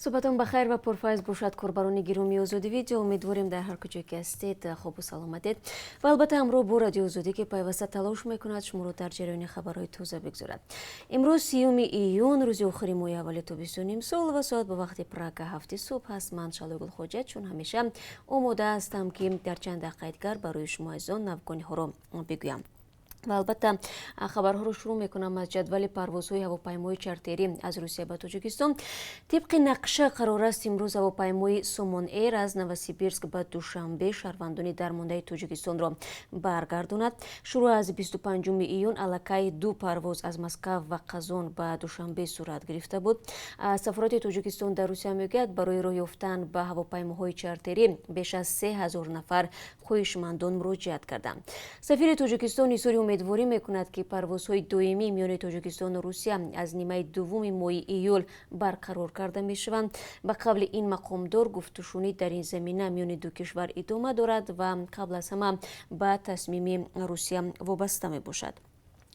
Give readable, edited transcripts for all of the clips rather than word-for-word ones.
صبحتون بخیر و پرفیض باشد کاربران گرامی آزادی ویدیو. امیدواریم در هر کجا که هستید خوب و سلامتید و البته امروز با رادیو آزادی که پیوسته تلاش میکند شما رو در جریان خبرهای تازه بگذارد. امروز 30 ایون روز آخرین ماه اول تابستون سال و ساعت به وقت پراگ 7 صبح است. من شالو گلخوجت چون همیشه آماده هستم که در چند دقیقه دیگر برای شما از آن نوگانی ها رو بگویم. و البته خبرها رو شروع میکنم از جدول پروازهای هواپیمای چارتری از روسیه به تاجیکستان. طبق نقشه قرار است امروز هواپیمای سومون ایر از نوسیبیرسک به دوشنبه شهروندان درمانده تاجیکستان را برگرداند. شروع از 25 ایون الکی دو پرواز از مسکو و قزان به دوشنبه صورت گرفته بود. سفارت تاجیکستان در روسیه میگوید برای راه یافتن به هواپیماهای چارتری بیش از 3000 نفر خواهشمندان مراجعت کردند. سفیر تاجیکستان امیدواری میکند که پروازهای دومی میان تاجیکستان و روسیه از نیمه دوم ماه ایول برقرار کرده میشوند. به قبل این مقامدار گفتگوشنید در این زمینه میان دو کشور ادامه دارد و قبل از همه به تصمیم روسیه وابسته می باشد.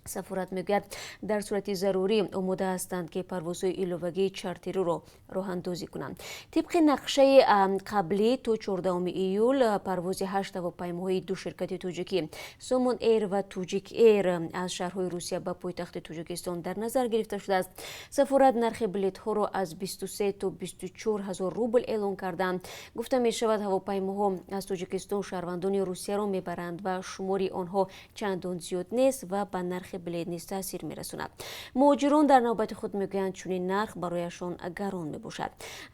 سفارت میگوید در صورت ضروری آماده هستند که پروازهای ایلوگی چارتری را راه اندازی کنند. طبق نقشه قبلی تا 14 ایول پرواز 8 هواپیماهای دو شرکت تاجیکی سومون ایر و توجیک ایر از شهرهای روسیه به پایتخت تاجیکستان در نظر گرفته شده است. سفارت نرخ بلیط ها را از 23 تا 24 هزار روبل اعلام کردند. گفته می شود هواپیماها از تاجیکستان شهروندان روسیه را میبرند و شماری آنها چندان زیاد نیست و به نرخ بلیط نیز تاثیر میرساند. مهاجران در نوبت خود میگویند چنین نرخ برایشان گران میباشد.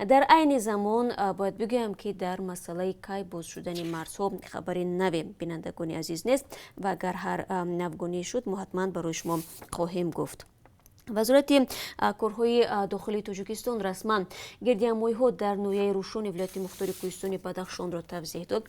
در عین زمان باید بگویم که در مسئله کی باز شدن مرزها خبری نوی بینندگان عزیز نیست و اگر هر نوگانی شد ما حتما برای شما خواهیم گفت. وزارت کارهای داخلی تاجیکستان رسما گردیمایی‌ها در نویه روشن ولایت مختار کوهستان بدخشان را توضیح داد.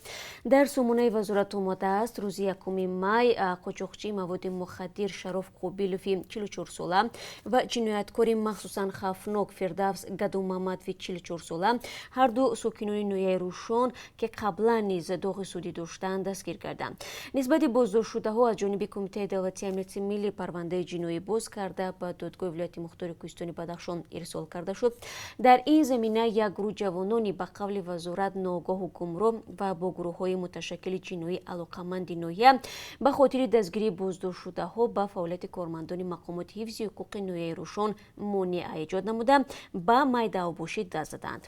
در سامانه وزارت آمده است روز 1 می قاچاقچی مواد مخدر شرف قابیلوفی 44 ساله و جنایتکار مخصوصا خفناک فردوس گدو محمدوی 44 ساله هر دو ساکنان نویه روشن که قبلا نیز داغ سودی داشتند دستگیر کردند. نسبت بازداشت شده‌ها از جانب کمیته دولتی امنیت ملی پرونده جنایی باز کرده به دادگاه ولایت مختار کوهستان بدخشان ارسال کرده شد. در این زمینه یک گروه جوانانی به قول وزارت ناگاه و گمراه و با گروه‌های متشکل جنایی علاقمند ناحیه به خاطر دستگیری بازداشت شده‌ها به فعالیت کارمندان مقامات حفظ حقوق نویه روشن مانع ایجاد نموده به میده آبوشی دست زدند.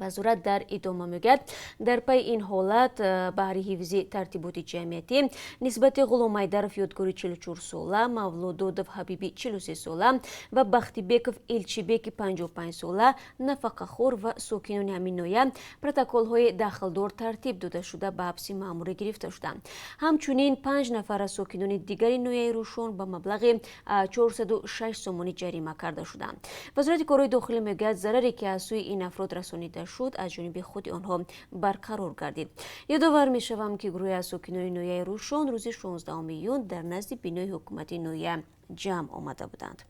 وزارت در ادامه میگوید در پی این حالت بهر حفظ ترتیبات جمعیتی نسبت غلام ایدرов یادگاری 44 ساله، مولودودov حبیبی 43 ساله و بختیبکov الچیبک 55 ساله نفقه‌خوار و ساکنان همین ناحیه پروتکل‌های داخلدار ترتیب داده شده به حبس مأموری گرفته شدند. همچنین 5 نفر از ساکنان دیگر ناحیه روشن به مبلغ 406 سومانی جریمه کرده شدند. وزارت کارهای داخلی میگوید ضرری که از سوی این افراد رسانیده شد از جانب خود آنها برقرار گردید. یادآور میشوم که گروه از ساکنان ناحیه روشن روز 16 ایون در نزد بینای حکومتی ناحیه جمع آمده بودند.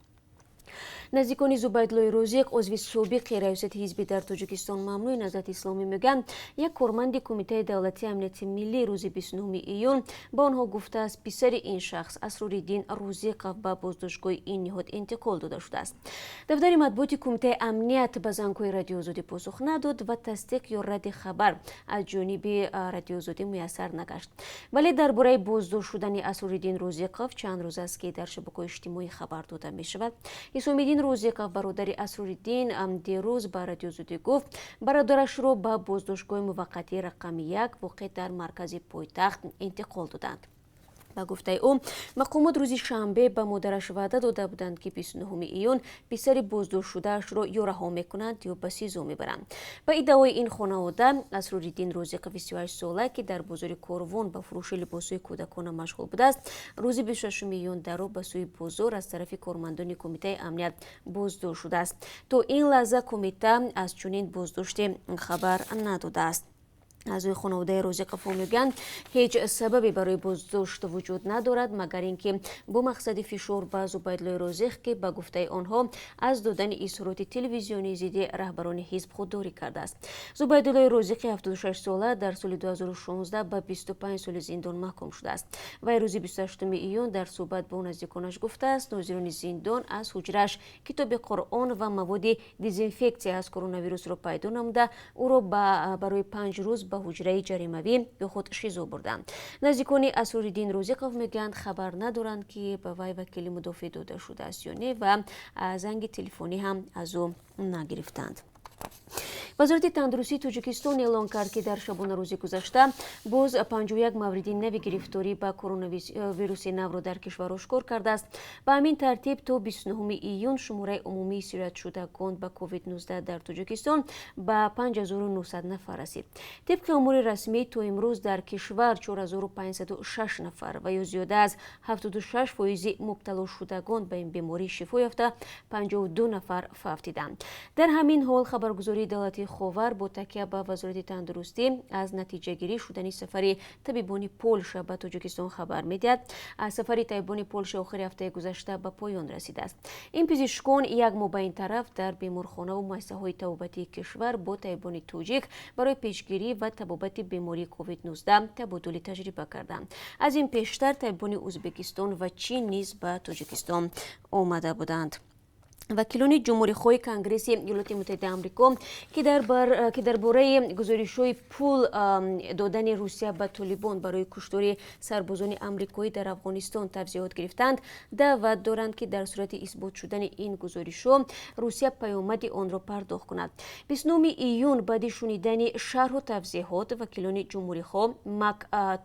نزدیکان زبیدالله رازق عضو سابق ریاست حزب در تاجیکستان ممنوع نهضت اسلامی میگن یک کارمند کمیته دولتی امنیت ملی روز 29 ایون با آنها گفته است پسر این شخص اسرارالدین رازق به بازداشتگاه این نهاد انتقال داده شده است. دفتر مطبوعات کمیته امنیت به زنگ‌های رادیو آزادی پاسخ نداد و تصدیق یا رد خبر از جانب رادیو آزادی میسر نگشت. ولی درباره بازداشت شدن اسرارالدین رازق چند روز است که در شبکه‌های اجتماعی خبر داده می شود. حسام‌الدین رازق برادر اسرارالدین دیروز به رادیو آزادی گفت برادرش را به بازداشتگاه موقتی رقم 1 واقع در مرکز پایتخت انتقال دادند. با گفته او مقامات روز شنبه به مادرش وعده داده بودند که 29 ایون پسر بازداشت شده‌اش را یا رها می‌کنند یا به سیزو می‌برند. به ادعای این خانواده اسرارالدین رازق 28 ساله که در بازار کاروان به فروش لباس‌های کودکانه مشغول بوده است روز 26 ایون در رو به سوی بازار از طرف کارمندان کمیته امنیت بازداشت شده است. تا این لحظه کمیته از چنین بازداشت خبر نداده است. اعضای خانواده رازق‌ها میگویند هیچ سببی برای بازداشت وجود ندارد مگر اینکه با مقصد فشار به زبیدالله رازق که به گفته آنها از دادن اظهارات تلویزیونی ضد رهبران حزب خودداری کرده است. زبیدالله رازق 76 ساله در سال 2016 به 25 سال زندان محکوم شده است. وی روز 28 ایون در صحبت با نزدیکانش گفته است ناظران زندان از حجره‌اش کتاب قرآن و مواد دزینفکسی از کرونا ویروس را پیدا نموده او را برای 5 روز به حجره جریموی به خود شیزو بردند. نزدیکان اسرارالدین رازق‌اف میگویند خبر ندارند که به وی وکیل مدافع داده شده است یا نه و زنگ تلفنی هم از او نگرفتند. وزارت تندرستی تاجیکستان اعلان کرد که در شبانه روز گذشته باز 51 مورد نوی گرفتاری به کرونا ویروس نو را در کشور آشکار کرده است. به همین ترتیب تا 29 ایون شماره عمومی سیرت شدگان به کووید 19 در تاجیکستان به 5900 نفر رسید. طبق امور رسمی تا امروز در کشور 4506 نفر و یا زیاده از 76% مبتلا شدگان به این بیماری شفا یافته 52 نفر فوت دیدند. در همین حال خبرگزاری دولتی خاور با تکیه به وزارت تندرستی از نتیجه گیری شدن سفر طبیبان پولش به تاجیکستان خبر میدهد. سفر طبیبان پولش آخر هفته گذشته به پایان رسیده است. این پزشکان یک ماه به این طرف در بیمارخانه و مؤسسه‌های طبابتی کشور با طبیبان تاجیک برای پیشگیری و طبابت بیماری کووید 19 تبادل تجربه کردند. از این پیشتر طبیبان ازبکستان و چین نیز به تاجیکستان آمده بودند. وکیلان جمهوری‌خواه کنگره ایالات متحده آمریکا که درباره گزارش‌های پول دادن روسیه به طالبان برای کشتار سربازان آمریکایی در افغانستان توضیحات گرفتند، دعوت دارند که در صورت اثبات شدن این گزارش‌ها روسیه پیامد آن را پرداخت کند. 29 ایون بعد شنیدن شرح و توضیحات وکیلان جمهوری‌خواه مک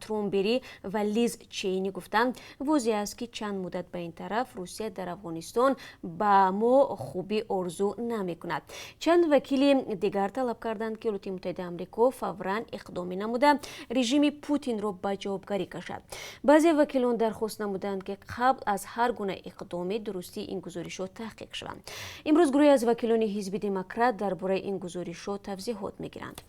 ترومبری و لیز چینی گفتند واضح است که چند مدت به این طرف روسیه در افغانستان با خوبی آرزو نمی کند. چند وکیل دیگر طلب کردند که ایالات متحده آمریکا فوراً اقدام نموده رژیم پوتین را به جوابگری کشد. بعضی وکیلان درخواست نمودند که قبل از هر گونه اقدامی درستی این گزارشات تحقیق شوند. امروز گروهی از وکیلان حزب دموکرات درباره این گزارشات توضیحات میگیرند.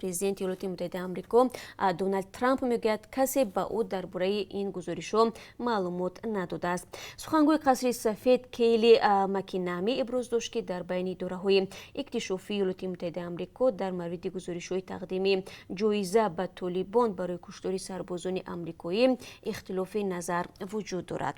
پرزیدنت ایالات متحده آمریکا دونالد ترامپ میگوید کسی به او درباره این گزارش‌ها معلومات نداده است. سخنگوی قصر سفید کیلی مکینامی ابراز داشت که در بین دوره‌های اکتشافی ایالات متحده آمریکا در مورد گزارش‌های تقدیم جایزه به طالبان برای کشتار سربازان آمریکایی اختلاف نظر وجود دارد.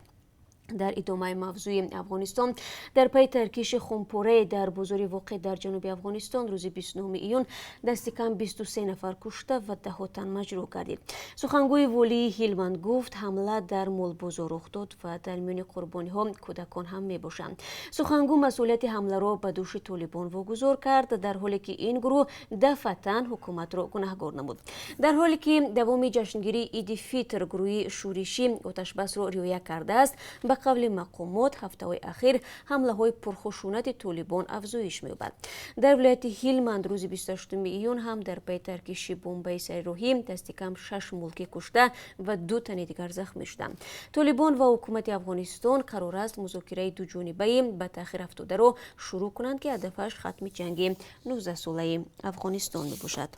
در ادامه موضوع افغانستان در پی ترکیش خونپاره در بازار واقع در جنوب افغانستان روز 29 ایون دست کم 23 نفر کشته و 10 تن مجروح گردید. سخنگوی والی هیلمند گفت حمله در مال بازار رخ داد و در میان قربانی‌ها کودکان هم میباشند. سخنگو مسئولیت حمله را به دوش طالبان واگذار کرد در حالی که این گروه دفعتاً حکومت را گناهکار نمود. در حالی که دوام جشنگیری عید فطر گروه شورشی آتش بس را رعایت کرده است، به قبل مقامات هفته اخیر حمله های پرخشونت طالبان افزایش می‌یابد. در ولایت هیلمند روز 28 ایون هم در پی ترکیش بمب‌های سرراهی دست کم 6 ملکی کشته و 2 تن دیگر زخمی شدند. طالبان و حکومت افغانستان قرار است مذاکره دو جانبه به تأخیر افتاده را شروع کنند که هدفش ختم جنگ 19 ساله افغانستان میباشد.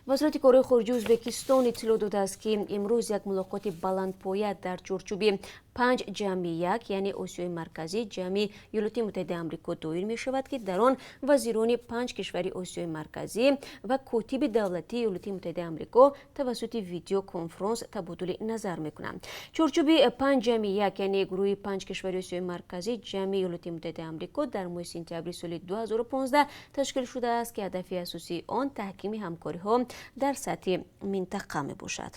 وزارت کارهای خارجه ازبکستان اطلاع داده است که امروز یک ملاقات بلندپایه در چارچوب 5+1 یعنی آسیای مرکزی جمعی ایالات متحده آمریکا دایر می شود که در آن وزیران 5 کشور آسیای مرکزی و کاتب دولتی ایالات متحده آمریکا توسط ویدیو کنفرانس تبادل نظر می کنند. چارچوب 5+1 یعنی گروه 5 کشور آسیای مرکزی جمعی ایالات متحده آمریکا در ماه سپتامبر سال 2015 تشکیل شده است که هدف اساسی آن تحکیم همکاری ها در سطح منطقه می باشد.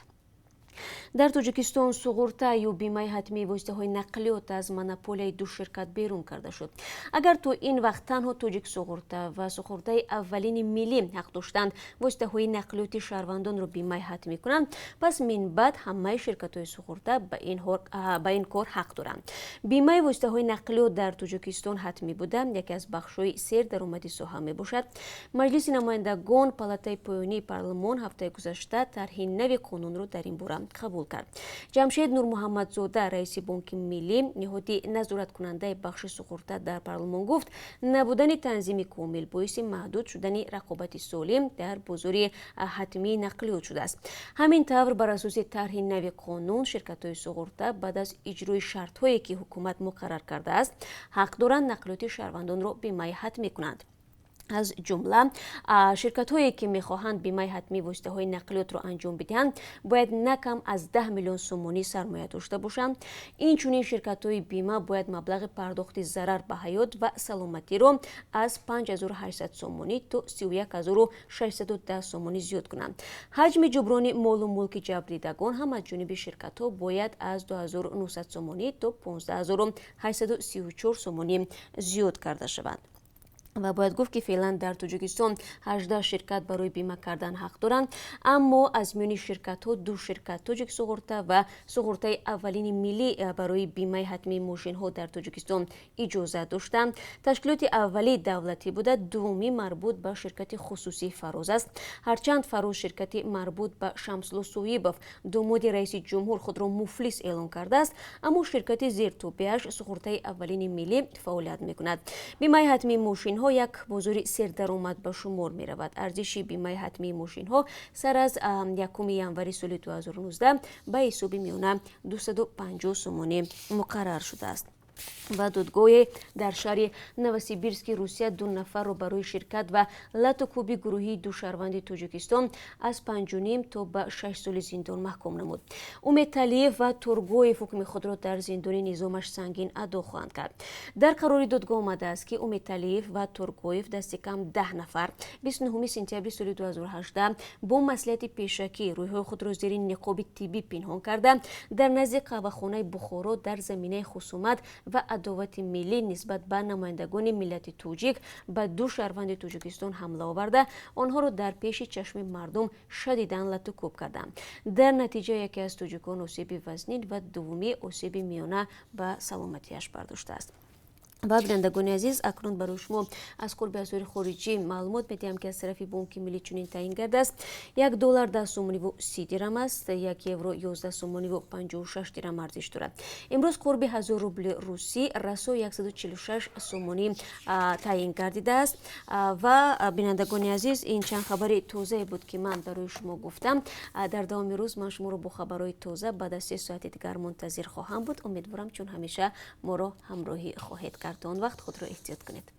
در تاجیکستان سقوط یا بیمه حتمی واسطه‌های نقلیات از مونوپولی دو شرکت بیرون کرده شد. اگر تو این وقت تنها تاجیک سقوط و سقوط‌های اولین ملی حق داشتند واسطه‌های نقلیات شهروندان را بیمه حتمی کنند، پس من بعد همه شرکت‌های سقوط به این کار حق دارند. بیمه واسطه‌های نقلیات در تاجیکستان حتمی بوده یکی از بخش‌های سیر درآمدی ساحه میباشد. مجلس نمایندگان پالاتای پایانی پارلمان هفته گذشته طرح نوی قانون را در این باره قبول کرد. جمشید نور محمد زاده رئیس بانک ملی نهادی نظارت کننده بخش سقراط در پارلمان گفت نبودن تنظیم کامل باعث محدود شدن رقابت سالم در بازار حتمی نقلیات شده است. همین طور بر اساس طرح نوی قانون شرکت‌های سقراط بعد از اجرای شرط‌هایی که حکومت مقرر کرده است حق دارند نقلیات شهروندان را بیمه حتمی کنند. از جمله شرکت هایی که میخواهند بیمه حتمی واسطه های نقلیات را انجام بدهند باید نه کم از 10 میلیون سومانی سرمایه داشته باشند. اینچنین شرکت های بیمه باید مبلغ پرداخت ضرر به حیات و سلامتی را از 5800 سومانی تا 31610 سومانی زیاد کنند. حجم جبران مال و ملک جبر دیدگان هم از جانب شرکت ها باید از 2900 سومانی تا 15834 سومانی زیاد کرده شود. و باید گفت که فعلا در تاجیکستان 18 شرکت برای بیمه کردن حق دارند، اما از میان شرکت ها 2 شرکت تاجیک سقراط و سقراط اولین ملی برای بیمه حتمی ماشین ها در تاجیکستان اجازه داشتند. تشکیلات اولی دولتی بوده، دومی مربوط به شرکت خصوصی فراز است. هرچند فراز شرکتی مربوط به شمسلو صویبوف داماد رئیس جمهور خود را مفلس اعلام کرده است، اما شرکت زیر توبه‌اش سقراط اولین ملی فعالیت میکند. بیمه حتمی ماشین ها یک بازار سردرآمد به شمار می رود. ارزش بیمه حتمی ماشین ها سر از 1 ینوری سال 2019 به حساب میانه 250 سومانی مقرر شده است. و دادگاه در شهر نوسیبیرسک روسیه 2 نفر را برای شرکت و لطوکوبی گروهی 2 شهروند تاجیکستان از 5.5 تا به 6 سال زندان محکوم نمود. امید تلیف و تورگویف حکم خود را در زندان نظامش سنگین ادا خواهند کرد. در قرار دادگاه آمده است که امید تلیف و تورگویف دست کم 10 نفر 29 سپتامبر سال 2018 با مصلحت پیشکی رویهای خود را زیر نقاب طبی پنهان کرده در نزد قهوه‌خانه بخارا در زمینه خصومت و عداوت ملی نسبت به نمایندگان ملت تاجیک به 2 شهروند تاجیکستان حمله آورده آنها را در پیش چشم مردم شدیداً لطوکوب کردند. در نتیجه یکی از تاجیکان آسیب وزنی و دومی آسیب میانه به سلامتیش برداشته است. و بینندگان عزیز، اکنون برای شما از قرب اسعار خارجی معلومات میدیم که از طرف بانک ملی چنین تعیین کرده است: $1 10 سومانی و 30 درم است، 1 یورو 11 سومانی و 56 درم ارزش دارد. امروز قرب 1000 روبل روسی رسو 146 سومانی تعیین گردیده است. و بینندگان عزیز، این چند خبر تازه بود که من برای شما گفتم. در دوام روز من شما رو با خبرهای تازه بعد از 3 ساعت دیگر منتظر خواهم بود. امیدوارم چون همیشه ما رو همراهی خواهید کرد. تا آن وقت خود را احتیاط کنید.